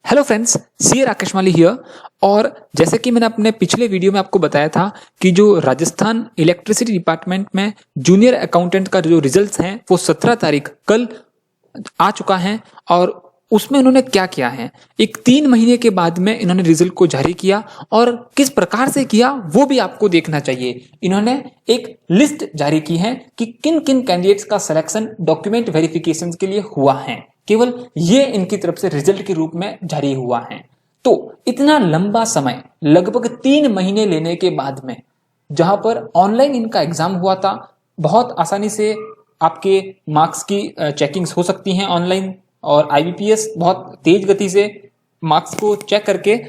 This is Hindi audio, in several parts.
हेलो फ्रेंड्स, सी राकेश माली हियर। और जैसे कि मैंने अपने पिछले वीडियो में आपको बताया था कि जो राजस्थान इलेक्ट्रिसिटी डिपार्टमेंट में जूनियर अकाउंटेंट का जो रिजल्ट्स हैं वो 17 तारीख कल आ चुका है। और उसमें उन्होंने क्या किया है, एक 3 महीने के बाद में इन्होंने रिजल्ट को जारी किया और किस प्रकार से किया वो भी आपको देखना चाहिए। इन्होंने एक लिस्ट जारी की है कि किन किन कैंडिडेट्स का सिलेक्शन डॉक्यूमेंट वेरिफिकेशन के लिए हुआ है। केवल ये इनकी तरफ से रिजल्ट के रूप में जारी हुआ है। तो इतना लंबा समय, लगभग 3 महीने लेने के बाद में, जहां पर ऑनलाइन इनका एग्जाम हुआ था, बहुत आसानी से आपके मार्क्स की चेकिंग्स हो सकती हैं ऑनलाइन, और आईबीपीएस बहुत तेज गति से मार्क्स को चेक करके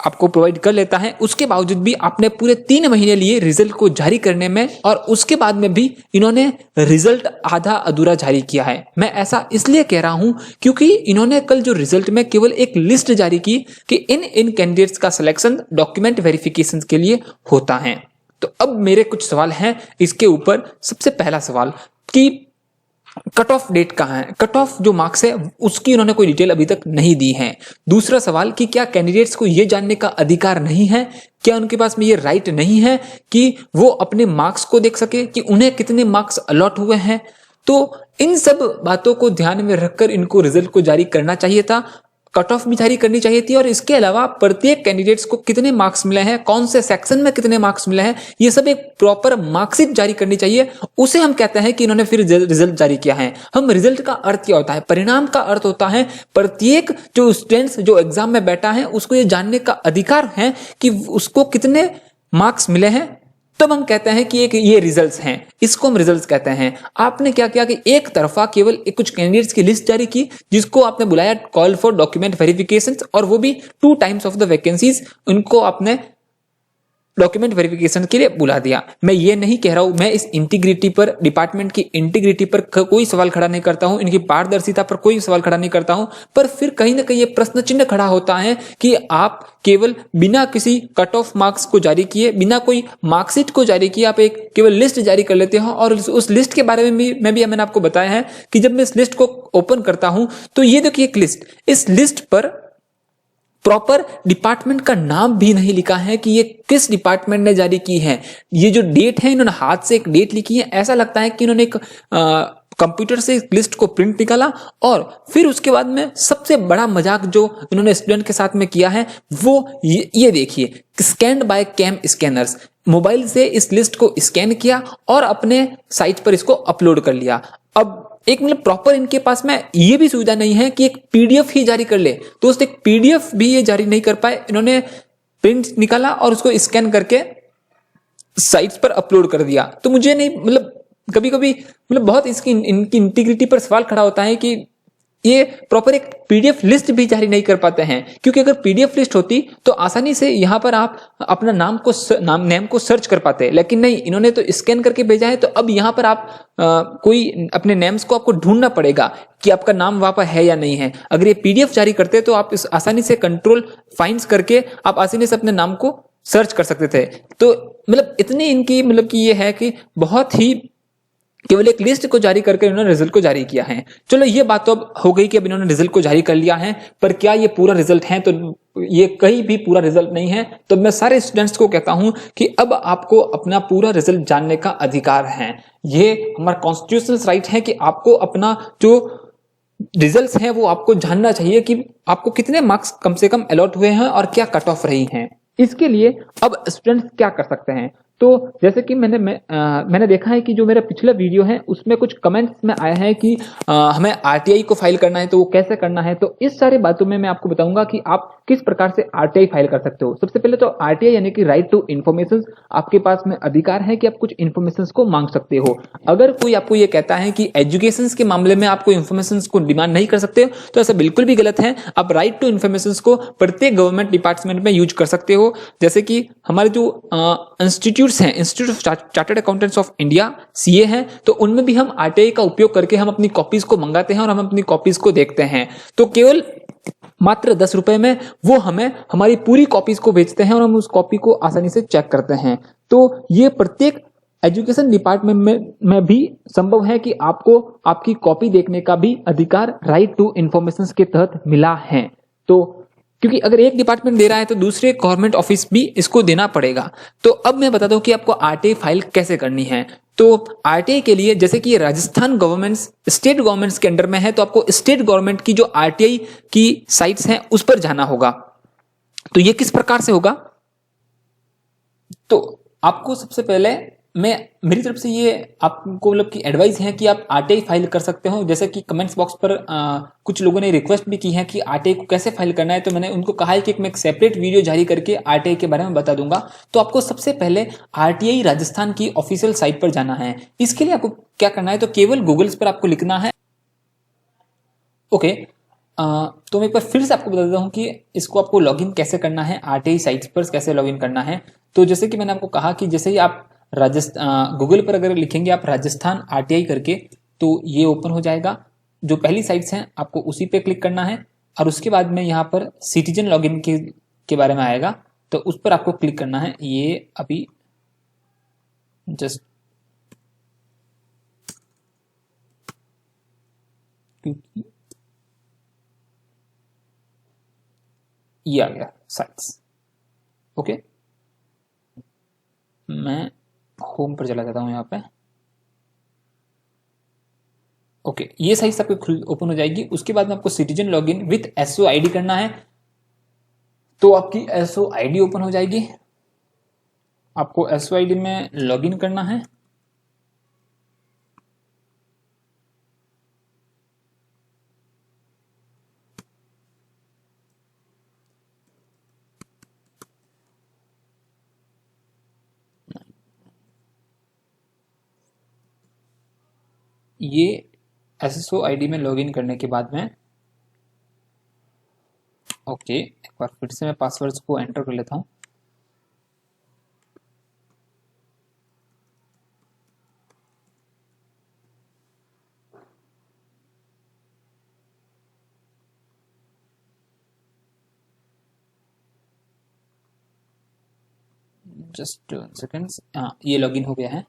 आपको प्रोवाइड कर लेता है। उसके बावजूद भी आपने पूरे 3 महीने लिए रिजल्ट को जारी करने में, और उसके बाद में भी इन्होंने रिजल्ट आधा अधूरा जारी किया है। मैं ऐसा इसलिए कह रहा हूं क्योंकि इन्होंने कल जो रिजल्ट में केवल एक लिस्ट जारी की कि इन कैंडिडेट्स का सिलेक्शन डॉक्यूमेंट वेरिफिकेशन के लिए होता है। तो अब मेरे कुछ सवाल हैं इसके ऊपर। सबसे पहला सवाल कि कट ऑफ डेट कहाँ है, कट ऑफ जो मार्क्स है उसकी उन्होंने कोई डिटेल अभी तक नहीं दी है। दूसरा सवाल कि क्या कैंडिडेट्स को यह जानने का अधिकार नहीं है, क्या उनके पास में ये राइट नहीं है कि वो अपने मार्क्स को देख सके कि उन्हें कितने मार्क्स अलॉट हुए हैं। तो इन सब बातों को ध्यान में रखकर इनको रिजल्ट को जारी करना चाहिए था, कट ऑफ भी जारी करनी चाहिए थी, और इसके अलावा प्रत्येक कैंडिडेट्स को कितने मार्क्स मिले हैं, कौन से सेक्शन में कितने मार्क्स मिले हैं, ये सब एक प्रॉपर मार्कशीट जारी करनी चाहिए। उसे हम कहते हैं कि इन्होंने फिर रिजल्ट जारी किया है। हम रिजल्ट का अर्थ क्या होता है, परिणाम का अर्थ होता है प्रत्येक जो स्टूडेंट्स जो एग्जाम में बैठा है उसको ये जानने का अधिकार है कि उसको कितने मार्क्स मिले हैं। तब हम कहते हैं कि एक ये रिजल्ट्स हैं, इसको हम रिजल्ट्स कहते हैं। आपने क्या किया कि एक तरफा केवल कुछ कैंडिडेट्स की लिस्ट जारी की, जिसको आपने बुलाया कॉल फॉर डॉक्यूमेंट वेरिफिकेशन, और वो भी 2 टाइम्स ऑफ द वैकेंसीज उनको आपने डॉक्यूमेंट वेरिफिकेशन के लिए बुला दिया। मैं ये नहीं कह रहा हूं, मैं इस इंटीग्रिटी पर, डिपार्टमेंट की इंटीग्रिटी पर कोई सवाल खड़ा नहीं करता हूं, इनकी पारदर्शिता पर कोई सवाल खड़ा नहीं करता हूं, पर फिर कहीं ना कहीं ये प्रश्न चिन्ह खड़ा होता है कि आप केवल बिना किसी कट ऑफ मार्क्स को जारी किए, बिना कोई मार्कशीट को जारी किए, आप एक केवल लिस्ट जारी कर लेते हो। और उस लिस्ट के बारे में भी मैंने आपको बताया है कि जब मैं इस लिस्ट को ओपन करता हूं तो ये देखिए एक लिस्ट, इस लिस्ट पर प्रॉपर डिपार्टमेंट का नाम भी नहीं लिखा है कि ये किस डिपार्टमेंट ने जारी की है। ये जो डेट है, इन्होंने हाथ से एक डेट लिखी है, ऐसा लगता है कि इन्होंने एक कंप्यूटर से लिस्ट को प्रिंट निकाला, और फिर उसके बाद में सबसे बड़ा मजाक जो इन्होंने स्टूडेंट के साथ में किया है वो ये देखिए, scanned by cam scanners, mobile से इस लिस्ट को स्कैन किया और अपने साइट पर इसको अपलोड कर लिया। अब एक मतलब प्रॉपर इनके पास में ये भी सुविधा नहीं है कि एक पीडीएफ ही जारी कर ले, दोस्त एक पीडीएफ भी ये जारी नहीं कर पाए। इन्होंने प्रिंट निकाला और उसको स्कैन करके साइट्स पर अपलोड कर दिया। तो मुझे नहीं, मतलब कभी कभी मतलब बहुत इनकी इंटीग्रिटी पर सवाल खड़ा होता है कि ये प्रॉपर एक पीडीएफ लिस्ट भी जारी नहीं कर पाते हैं। क्योंकि अगर पीडीएफ लिस्ट होती तो आसानी से यहां पर आप अपना नेम को सर्च कर पाते, लेकिन नहीं, इन्होंने तो स्कैन करके भेजा है। तो अब यहां पर आप कोई अपने नेम्स को आपको ढूंढना पड़ेगा कि आपका नाम वहां पर है या नहीं है। अगर ये पीडीएफ जारी करते तो आप आसानी से कंट्रोल फाइंड्स करके आप आसानी से अपने नाम को सर्च कर सकते थे। तो मतलब इतनी इनकी मतलब कि ये है कि बहुत ही केवल एक लिस्ट को जारी करके इन्होंने रिजल्ट को जारी किया है। चलो ये बात तो अब हो गई कि अब इन्होंने रिजल्ट को जारी कर लिया है, पर क्या ये पूरा रिजल्ट है? तो ये कहीं भी पूरा रिजल्ट नहीं है। तो मैं सारे स्टूडेंट्स को कहता हूं कि अब आपको अपना पूरा रिजल्ट जानने का अधिकार है। ये हमारा कॉन्स्टिट्यूशनल राइट है कि आपको अपना जो रिजल्ट्स हैं वो आपको जानना चाहिए कि आपको कितने मार्क्स कम से कम अलॉट हुए हैं और क्या कट ऑफ रही हैं। इसके लिए अब स्टूडेंट्स क्या कर सकते हैं? तो जैसे कि मैंने देखा है कि जो मेरा पिछला वीडियो है उसमें कुछ कमेंट्स में आया है कि हमें आरटीआई को फाइल करना है, तो वो कैसे करना है। तो इस सारी बातों में मैं आपको बताऊंगा कि आप किस प्रकार से आरटीआई फाइल कर सकते हो। सबसे पहले तो आरटीआई यानी कि राइट टू इन्फॉर्मेशन, आपके पास में अधिकार है कि आप कुछ इन्फॉर्मेशन को मांग सकते हो। अगर कोई आपको ये कहता है कि एजुकेशन के मामले में आपको इन्फॉर्मेशन को डिमांड नहीं कर सकते, तो ऐसा बिल्कुल भी गलत है। आप राइट टू इन्फॉर्मेशन को प्रत्येक गवर्नमेंट डिपार्टमेंट में यूज कर सकते हो। जैसे कि हमारे जो इंस्टीट्यूट्स हैं, institute of chartered accountants of India, CA हैं, तो उनमें भी हम आरटीआई का उपयोग करके हम अपनी कॉपीज को मंगाते हैं और हम अपनी कॉपीज को देखते हैं। तो केवल मात्र 10 रुपए में वो हमें हमारी पूरी कॉपीज को बेचते हैं और हम उस कॉपी को आसानी से चेक करते हैं। तो ये प्रत्येक एजुकेशन डिपार्टमेंट में भी संभव है कि आपको आपकी कॉपी देखने का भी अधिकार राइट टू इन्फॉर्मेशन के तहत मिला है। तो क्योंकि अगर एक डिपार्टमेंट दे रहा है तो दूसरे गवर्नमेंट ऑफिस भी इसको देना पड़ेगा। तो अब मैं बताता हूँ कि आपको आरटीआई फाइल कैसे करनी है। तो आरटीआई के लिए जैसे कि राजस्थान गवर्नमेंट्स स्टेट गवर्नमेंट्स के अंडर में है, तो आपको स्टेट गवर्नमेंट की जो आरटीआई की साइट्स हैं उस पर जाना होगा। तो ये किस प्रकार से होगा, तो आपको सबसे पहले मेरी तरफ से ये आपको मतलब की एडवाइस है कि आप आरटीआई फाइल कर सकते हो। जैसे कि कमेंट्स बॉक्स पर कुछ लोगों ने रिक्वेस्ट भी की है कि आरटीआई को कैसे फाइल करना है, तो मैंने उनको कहा है कि मैं एक सेपरेट वीडियो जारी करके आरटीआई के बारे में बता दूंगा। तो आपको सबसे पहले आरटीआई राजस्थान की ऑफिशियल साइट पर जाना है। इसके लिए आपको क्या करना है, तो केवल गूगल्स पर आपको लिखना है। ओके, तो मैं एक बार फिर से आपको बता देता हूँ कि इसको आपको लॉगिन कैसे करना है, आरटीआई साइट्स पर कैसे लॉगिन करना है। तो जैसे कि मैंने आपको कहा कि जैसे ही आप गूगल पर अगर लिखेंगे आप राजस्थान आरटीआई करके, तो ये ओपन हो जाएगा। जो पहली साइट्स हैं आपको उसी पे क्लिक करना है, और उसके बाद में यहाँ पर सिटीजन लॉगिन के बारे में आएगा, तो उस पर आपको क्लिक करना है। ये अभी जस्ट क्योंकि ये आ गया साइट्स। ओके, मैं होम पर चला जाता हूं यहाँ पे। ओके, ये साइट्स आपको ओपन हो जाएगी। उसके बाद में आपको citizen login with SSO ID करना है, तो आपकी एसओ आईडी ओपन हो जाएगी। आपको एसओ आईडी में लॉगिन करना है। ये एसएसओ आईडी में लॉगिन करने के बाद में ओके, एक बार फिर से मैं पासवर्ड्स को एंटर कर लेता हूं। जस्ट सेकेंड्स, ये लॉगिन हो गया है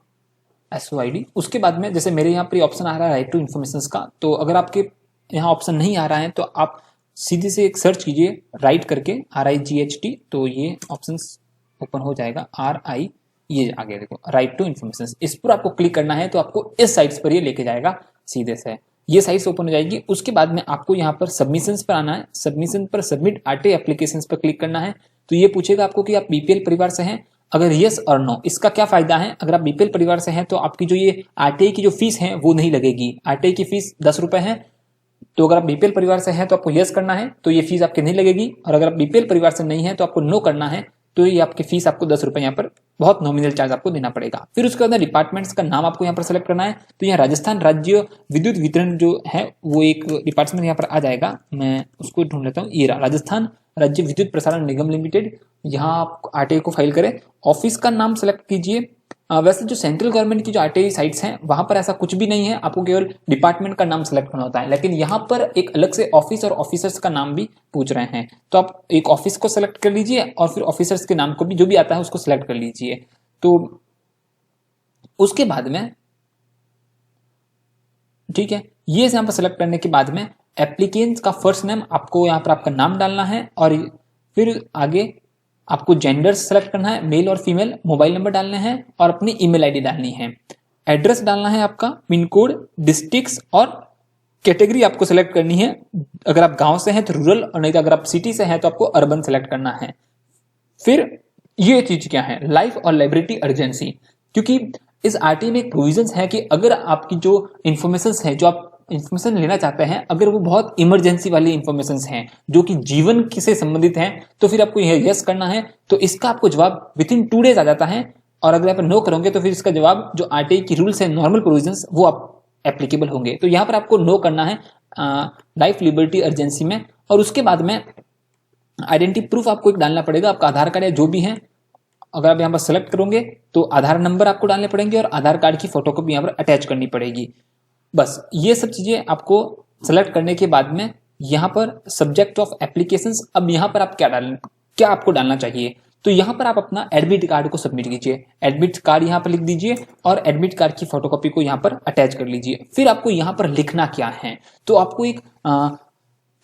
एसओ आईडी। उसके बाद में जैसे मेरे यहाँ पर ऑप्शन आ रहा है राइट टू इन्फॉर्मेशन का, तो अगर आपके यहाँ ऑप्शन नहीं आ रहा है तो आप सीधे से एक सर्च कीजिए राइट करके RIGHT, तो ये ऑप्शन ओपन हो जाएगा। RI, ये आगे देखो राइट टू इन्फॉर्मेशन, इस पर आपको क्लिक करना है, तो आपको इस साइट्स पर ये लेके जाएगा सीधे से। ये साइट्स ओपन हो जाएगी। उसके बाद में आपको यहाँ पर सबमिशंस पर आना है। सबमिशन पर सबमिट आरटीआई एप्लीकेशंस पर क्लिक करना है। तो ये पूछेगा आपको कि आप बीपीएल परिवार से हैं, अगर यस और नो। इसका क्या फायदा है, अगर आप बीपीएल परिवार से हैं तो आपकी जो ये आरटीआई की जो फीस है वो नहीं लगेगी। आरटीआई की फीस 10 रुपए है, तो अगर आप बीपीएल परिवार से हैं तो आपको यस करना है, तो ये फीस आपकी नहीं लगेगी। और अगर आप बीपीएल परिवार से नहीं है तो आपको नो करना है, तो ये आपकी फीस आपको 10 रुपए यहाँ पर बहुत नॉमिनल चार्ज आपको देना पड़ेगा। फिर उसके बाद डिपार्टमेंट्स का नाम आपको यहाँ पर सेलेक्ट करना है। तो यहाँ राजस्थान राज्य विद्युत वितरण जो है वो एक डिपार्टमेंट यहाँ पर आ जाएगा। मैं उसको ढूंढ लेता हूँ। ये राजस्थान राज्य विद्युत प्रसारण निगम लिमिटेड, यहाँ आप आरटीआई को फाइल करें। ऑफिस का नाम सेलेक्ट कीजिए। वैसे जो सेंट्रल गवर्नमेंट की जो आरटीआई साइट्स हैं वहां पर ऐसा कुछ भी नहीं है, आपको केवल डिपार्टमेंट का नाम सेलेक्ट करना होता है। लेकिन यहाँ पर एक अलग से ऑफिस और ऑफिसर्स का नाम भी पूछ रहे हैं, तो आप एक ऑफिस को सेलेक्ट कर लीजिए और फिर ऑफिसर्स के नाम को भी जो भी आता है उसको सिलेक्ट कर लीजिए। तो उसके बाद में ठीक है, ये यहाँ पर सेलेक्ट करने के बाद में एप्लीकेंट का फर्स्ट नेम आपको यहाँ पर आपका नाम डालना है, और फिर आगे आपको जेंडर सेलेक्ट करना है, मेल और फीमेल, मोबाइल नंबर डालने हैं और अपनी ईमेल आईडी डालनी है। एड्रेस डालना है आपका, पिन कोड, डिस्ट्रिक्ट्स और कैटेगरी आपको सेलेक्ट करनी है। अगर आप गांव से हैं तो रूरल, और नहीं तो अगर आप सिटी से हैं तो आपको अर्बन सेलेक्ट करना है। फिर ये चीज क्या है, लाइफ और लाइबिलिटी अर्जेंसी, क्योंकि इस आरटीआई में एक प्रोविजंस है कि अगर आपकी जो इन्फॉर्मेशन है, जो आप इन्फॉर्मेशन लेना चाहते हैं, अगर वो बहुत इमरजेंसी वाली इन्फॉर्मेशन हैं जो कि जीवन से संबंधित हैं, तो फिर आपको यस करना है। तो इसका आपको जवाब विद इन 2 डेज आ जाता है। और अगर आप नो करोगे तो फिर इसका जवाब जो आरटीआई की रूल्स है, नॉर्मल प्रोविजंस, वो आप एप्लीकेबल होंगे। तो यहाँ पर आपको नो करना है लाइफ लिबर्टी अर्जेंसी में। और उसके बाद में आइडेंटिटी प्रूफ आपको एक डालना पड़ेगा, आपका आधार कार्ड या जो भी है। अगर आप यहाँ पर सेलेक्ट करोगे तो आधार नंबर आपको डालने पड़ेंगे और आधार कार्ड की फोटोकॉपी यहाँ पर अटैच करनी पड़ेगी। बस ये सब चीजें आपको सेलेक्ट करने के बाद में यहाँ पर सब्जेक्ट ऑफ एप्लीकेशंस, अब यहाँ पर आप क्या आपको डालना चाहिए, तो यहाँ पर आप अपना एडमिट कार्ड को सबमिट कीजिए। एडमिट कार्ड यहाँ पर लिख दीजिए और एडमिट कार्ड की फोटोकॉपी को यहाँ पर अटैच कर लीजिए। फिर आपको यहाँ पर लिखना क्या है, तो आपको एक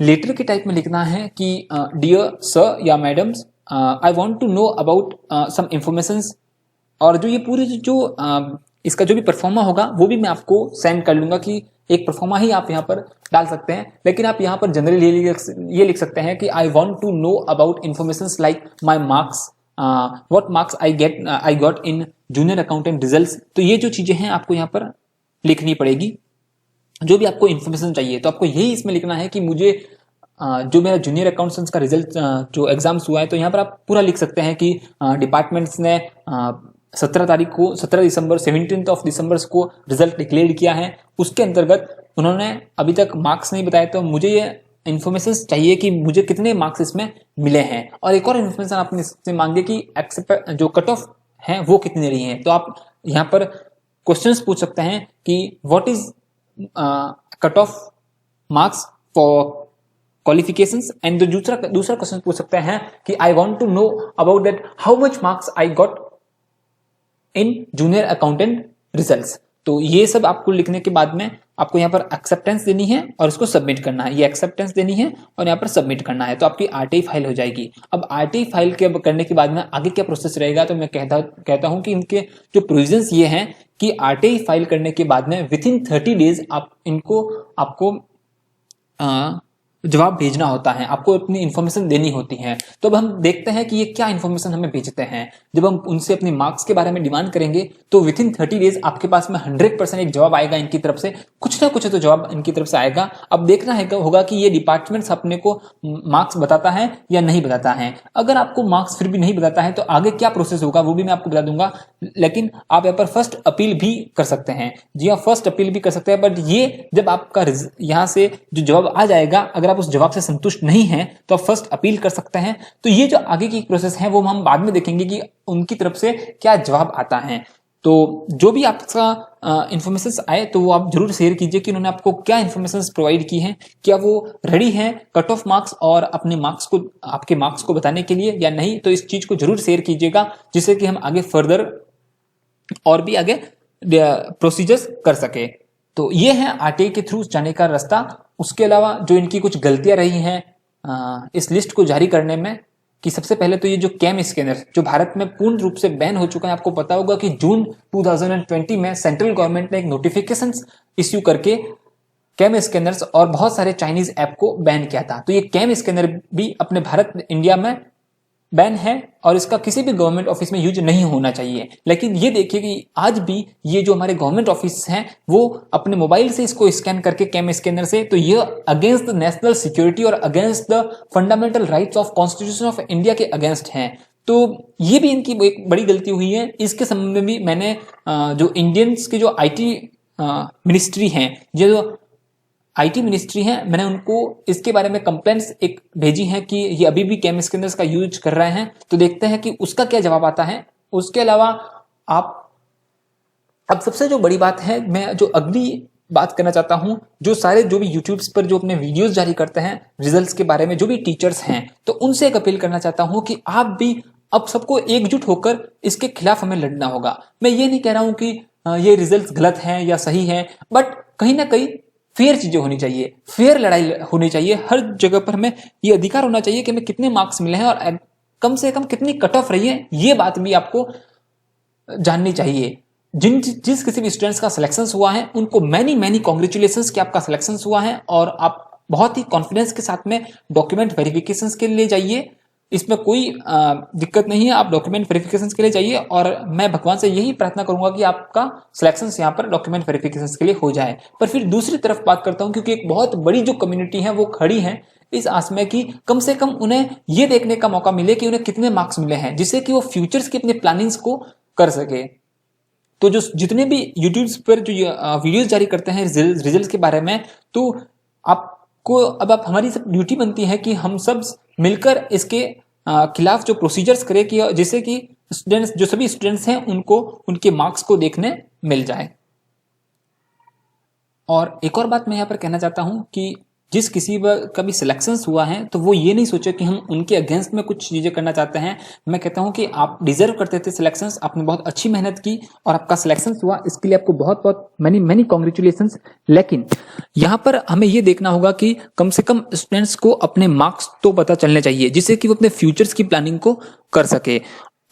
लेटर के टाइप में लिखना है कि डियर सर या madams, I want to know about some informations, और जो ये पूरी इसका जो भी परफॉर्मा होगा वो भी मैं आपको सेंड कर लूंगा कि एक परफॉर्मा ही आप यहाँ पर डाल सकते हैं। लेकिन आप यहाँ पर जनरली ये लिख सकते हैं कि I want to know about informations like my marks, what marks I got in junior accountant results. तो ये जो चीजें हैं आपको यहाँ पर लिखनी पड़ेगी, जो भी आपको इन्फॉर्मेशन चाहिए। तो आपको यही इसमें लिखना है कि मुझे जो मेरा जूनियर अकाउंटेंट्स का रिजल्ट जो एग्जाम्स हुआ है, तो यहाँ पर आप पूरा लिख सकते हैं कि डिपार्टमेंट्स ने 17 दिसंबर 17 दिसंबर को रिजल्ट डिक्लेयर किया है। उसके अंतर्गत उन्होंने अभी तक मार्क्स नहीं बताए, तो मुझे ये इन्फॉर्मेशन चाहिए कि मुझे कितने मार्क्स इसमें मिले हैं। और एक और इन्फॉर्मेशन आपने इससे मांगे कि एक्सेप्ट जो कट ऑफ है वो कितनी रही है। तो आप यहाँ पर क्वेश्चंस पूछ सकते हैं कि what is cut off marks for qualifications, and दूसरा क्वेश्चन पूछ सकते हैं कि I want to know about that how much marks I got in junior accountant results. तो ये सब आपको लिखने के बाद में आपको यहाँ पर एक्सेप्टेंस देनी है और इसको सबमिट करना है। ये एक्सेप्टेंस देनी है और यहाँ पर सबमिट करना है, तो आपकी आरटीआई फाइल हो जाएगी। अब आरटीआई फाइल के करने के बाद में आगे क्या प्रोसेस रहेगा, तो मैं कहता हूँ कि इनके जो प्रोविजंस ये हैं कि आरटीआई फाइल करने के बाद में विथिन 30 डेज आपको जवाब भेजना होता है, आपको अपनी इन्फॉर्मेशन देनी होती है। तो अब हम देखते हैं कि ये क्या इन्फॉर्मेशन हमें भेजते हैं। जब हम उनसे अपने मार्क्स के बारे में डिमांड करेंगे तो विथिन 30 डेज आपके पास में 100% एक जवाब आएगा इनकी तरफ से, कुछ ना कुछ तो जवाब इनकी तरफ से आएगा। अब देखना होगा कि ये डिपार्टमेंट्स अपने को मार्क्स बताता है या नहीं बताता है। अगर आपको मार्क्स फिर भी नहीं बताता है तो आगे क्या प्रोसेस होगा वो भी मैं आपको बता दूंगा। लेकिन आप यहाँ पर फर्स्ट अपील भी कर सकते हैं। जी हाँ, फर्स्ट अपील भी कर सकते हैं, बट ये जब आपका यहाँ से जो जवाब आ जाएगा, अगर आप उस जवाब से संतुष्ट नहीं हैं तो आप फर्स्ट अपील कर सकते हैं। तो ये जो आगे की प्रोसेस है वो हम बाद में देखेंगे कि उनकी तरफ से क्या जवाब आता है। तो जो भी आपका इन्फॉर्मेशन आए तो वो आप जरूर शेयर कीजिए कि उन्होंने आपको क्या इन्फॉर्मेशन प्रोवाइड की है, क्या वो रेडी है कट ऑफ मार्क्स और अपने मार्क्स को, आपके मार्क्स को बताने के लिए या नहीं। तो इस चीज को जरूर शेयर कीजिएगा जिससे कि हम आगे फर्दर और भी आगे प्रोसीजर्स कर सके। तो ये है आरटीआई के थ्रू जाने का रास्ता। उसके अलावा जो इनकी कुछ गलतियां रही हैं इस लिस्ट को जारी करने में, कि सबसे पहले तो ये जो कैम स्कैनर जो भारत में पूर्ण रूप से बैन हो चुका है। आपको पता होगा कि जून 2020 में सेंट्रल गवर्नमेंट ने एक नोटिफिकेशन इश्यू करके कैम स्कैनर्स और बहुत सारे चाइनीज ऐप को बैन किया था। तो ये कैम स्कैनर भी अपने भारत इंडिया में बैन है और इसका किसी भी गवर्नमेंट ऑफिस में यूज नहीं होना चाहिए। लेकिन ये देखिए कि आज भी ये जो हमारे गवर्नमेंट ऑफिस हैं वो अपने मोबाइल से इसको स्कैन करके कैम स्कैनर से, तो ये अगेंस्ट द नेशनल सिक्योरिटी और against the fundamental rights of constitution of India के अगेंस्ट हैं। तो ये भी इनकी एक बड़ी गलती हुई है। इसके संबंध में भी मैंने जो इंडियंस की जो आईटी मिनिस्ट्री है, जो आईटी मिनिस्ट्री है, मैंने उनको इसके बारे में कंप्लेंट्स एक भेजी है कि ये अभी भी कैम स्कैनर्स का यूज कर रहे हैं। तो देखते हैं कि उसका क्या जवाब आता है। उसके अलावा अब सबसे जो बड़ी बात है, मैं जो अगली बात करना चाहता हूं, जो भी यूट्यूब्स पर जो अपने वीडियोस जारी करते हैं रिजल्ट्स के बारे में, जो भी टीचर्स हैं, तो उनसे एक अपील करना चाहता हूं कि आप भी अब सबको एकजुट होकर इसके खिलाफ हमें लड़ना होगा। मैं ये नहीं कह रहा हूं कि ये रिजल्ट्स गलत हैं या सही हैं, बट कहीं ना कहीं फेयर चीजें होनी चाहिए, फेयर लड़ाई होनी चाहिए। हर जगह पर हमें ये अधिकार होना चाहिए कि हमें कितने मार्क्स मिले हैं और कम से कम कितनी कट ऑफ रही है, ये बात भी आपको जाननी चाहिए। जिस किसी भी स्टूडेंट्स का सिलेक्शन हुआ है उनको मैनी कॉन्ग्रेचुलेशंस कि आपका सिलेक्शन हुआ है और आप बहुत ही कॉन्फिडेंस के साथ में डॉक्यूमेंट वेरिफिकेशन के लिए जाइए। इसमें कोई दिक्कत नहीं है, आप डॉक्यूमेंट वेरिफिकेशन के लिए जाइए और मैं भगवान से यही प्रार्थना करूंगा कि आपका सिलेक्शन यहाँ पर डॉक्यूमेंट वेरिफिकेशन के लिए हो जाए। पर फिर दूसरी तरफ बात करता हूं, क्योंकि एक बहुत बड़ी जो कम्युनिटी है वो खड़ी है इस आस में कि कम से कम उन्हें ये देखने का मौका मिले कि उन्हें कितने मार्क्स मिले हैं, जिससे कि वो फ्यूचर्स की अपने प्लानिंग्स को कर सके। तो जो जितने भी यूट्यूब पर जो वीडियोस जारी करते हैं रिजल्ट के बारे में, तो आपको अब हमारी सब ड्यूटी बनती है कि हम सब मिलकर इसके खिलाफ जो प्रोसीजर्स करें कि जिससे कि स्टूडेंट्स, जो सभी स्टूडेंट्स हैं, उनको उनके मार्क्स को देखने मिल जाए। और एक और बात मैं यहाँ पर कहना चाहता हूं कि जिस किसी का भी सिलेक्शंस हुआ है तो वो ये नहीं सोचे कि हम उनके अगेंस्ट में कुछ चीज़ें करना चाहते हैं। मैं कहता हूँ कि आप डिजर्व करते थे सिलेक्शंस, आपने बहुत अच्छी मेहनत की और आपका सिलेक्शंस हुआ, इसके लिए आपको बहुत बहुत मैनी कॉन्ग्रेचुलेशंस। लेकिन यहाँ पर हमें ये देखना होगा कि कम से कम स्टूडेंट्स को अपने मार्क्स तो पता चलने चाहिए, जिससे कि वो अपने फ्यूचर्स की प्लानिंग को कर सके।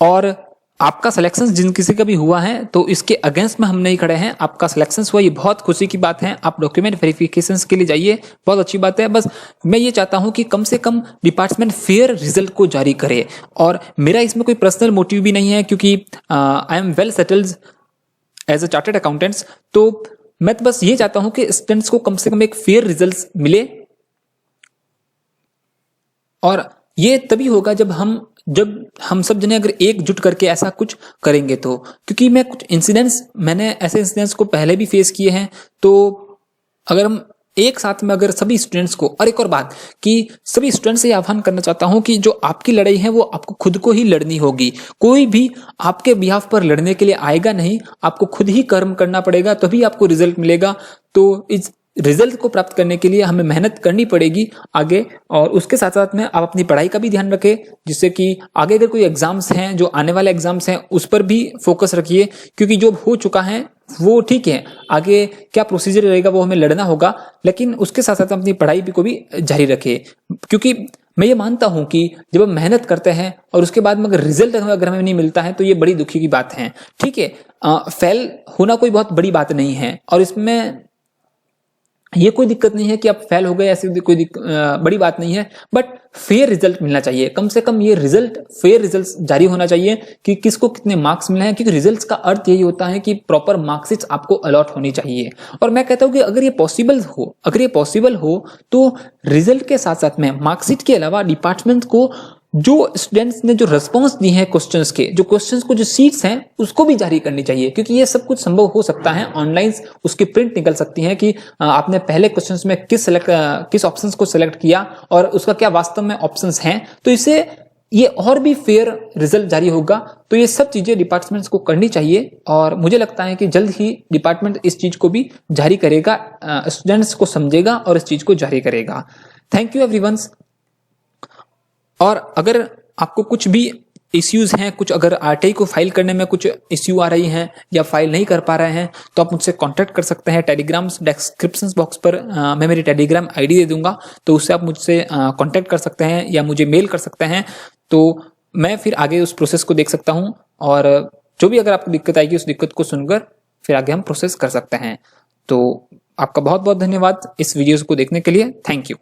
और आपका सिलेक्शन जिन किसी का भी हुआ है तो इसके अगेंस्ट में हम नहीं खड़े हैं, आपका सिलेक्शन हुआ ये बहुत खुशी की बात है। आप डॉक्यूमेंट वेरिफिकेशंस के लिए जाइए, बहुत अच्छी बात है। बस मैं ये चाहता हूं कि कम से कम डिपार्टमेंट फेयर रिजल्ट को जारी करे। और मेरा इसमें कोई पर्सनल मोटिव भी नहीं है, क्योंकि I am well settled as a chartered accountants. तो मैं तो बस ये चाहता हूं कि स्टूडेंट्स को कम से कम एक फेयर रिजल्ट मिले, और ये तभी होगा जब हम सब जने अगर एकजुट करके ऐसा कुछ करेंगे तो। क्योंकि मैंने ऐसे इंसिडेंट्स को पहले भी फेस किए हैं। तो अगर हम एक साथ में अगर सभी स्टूडेंट्स को, और एक और बात कि सभी स्टूडेंट्स से आह्वान करना चाहता हूं कि जो आपकी लड़ाई है वो आपको खुद को ही लड़नी होगी। कोई भी आपके बिहाफ पर लड़ने के लिए आएगा नहीं, आपको खुद ही कर्म करना पड़ेगा, तभी आपको रिजल्ट मिलेगा। तो इस रिजल्ट को प्राप्त करने के लिए हमें मेहनत करनी पड़ेगी आगे। और उसके साथ साथ में आप अपनी पढ़ाई का भी ध्यान रखें, जिससे कि आगे अगर कोई एग्जाम्स हैं, जो आने वाले एग्जाम्स हैं, उस पर भी फोकस रखिए। क्योंकि जो हो चुका है वो ठीक है, आगे क्या प्रोसीजर रहेगा वो हमें लड़ना होगा, लेकिन उसके साथ साथ अपनी पढ़ाई भी को भी जारी रखें। क्योंकि मैं ये मानता हूं कि जब हम मेहनत करते हैं और उसके बाद में अगर रिजल्ट अगर हमें नहीं मिलता है तो ये बड़ी दुखी की बात है। ठीक है, फेल होना कोई बहुत बड़ी बात नहीं है, और इसमें ये कोई दिक्कत नहीं है कि आप फेल हो गए, ऐसी कोई बड़ी बात नहीं है। बट फेयर रिजल्ट मिलना चाहिए, कम से कम ये फेयर रिजल्ट जारी होना चाहिए कि किसको कितने मार्क्स मिले हैं। क्योंकि रिजल्ट्स का अर्थ यही होता है कि प्रॉपर मार्क्सिट आपको अलॉट होनी चाहिए। और मैं कहता हूं कि अगर ये पॉसिबल हो तो रिजल्ट के साथ साथ में मार्क्सिट के अलावा डिपार्टमेंट को जो स्टूडेंट्स ने जो रिस्पॉन्स दिए हैं क्वेश्चंस के, जो क्वेश्चंस को जो सीट्स हैं उसको भी जारी करनी चाहिए। क्योंकि ये सब कुछ संभव हो सकता है, ऑनलाइन उसकी प्रिंट निकल सकती है कि आपने पहले क्वेश्चंस में किस ऑप्शंस को सिलेक्ट किया और उसका क्या वास्तव में ऑप्शंस हैं। तो इससे ये और भी फेयर रिजल्ट जारी होगा। तो ये सब चीजें डिपार्टमेंट्स को करनी चाहिए, और मुझे लगता है कि जल्द ही डिपार्टमेंट इस चीज को भी जारी करेगा, स्टूडेंट्स को समझेगा और इस चीज को जारी करेगा। Thank you everyone. और अगर आपको कुछ भी इश्यूज हैं, कुछ अगर आरटीआई को फाइल करने में कुछ इश्यू आ रही हैं या फाइल नहीं कर पा रहे हैं, तो आप मुझसे कांटेक्ट कर सकते हैं। टेलीग्राम डिस्क्रिप्शन बॉक्स पर मैं मेरी टेलीग्राम आईडी दे दूंगा, तो उससे आप मुझसे कांटेक्ट कर सकते हैं या मुझे मेल कर सकते हैं। तो मैं फिर आगे उस प्रोसेस को देख सकता हूं, और जो भी अगर आपको दिक्कत आएगी उस दिक्कत को सुनकर फिर आगे हम प्रोसेस कर सकते हैं। तो आपका बहुत बहुत धन्यवाद इस वीडियो को देखने के लिए। Thank you.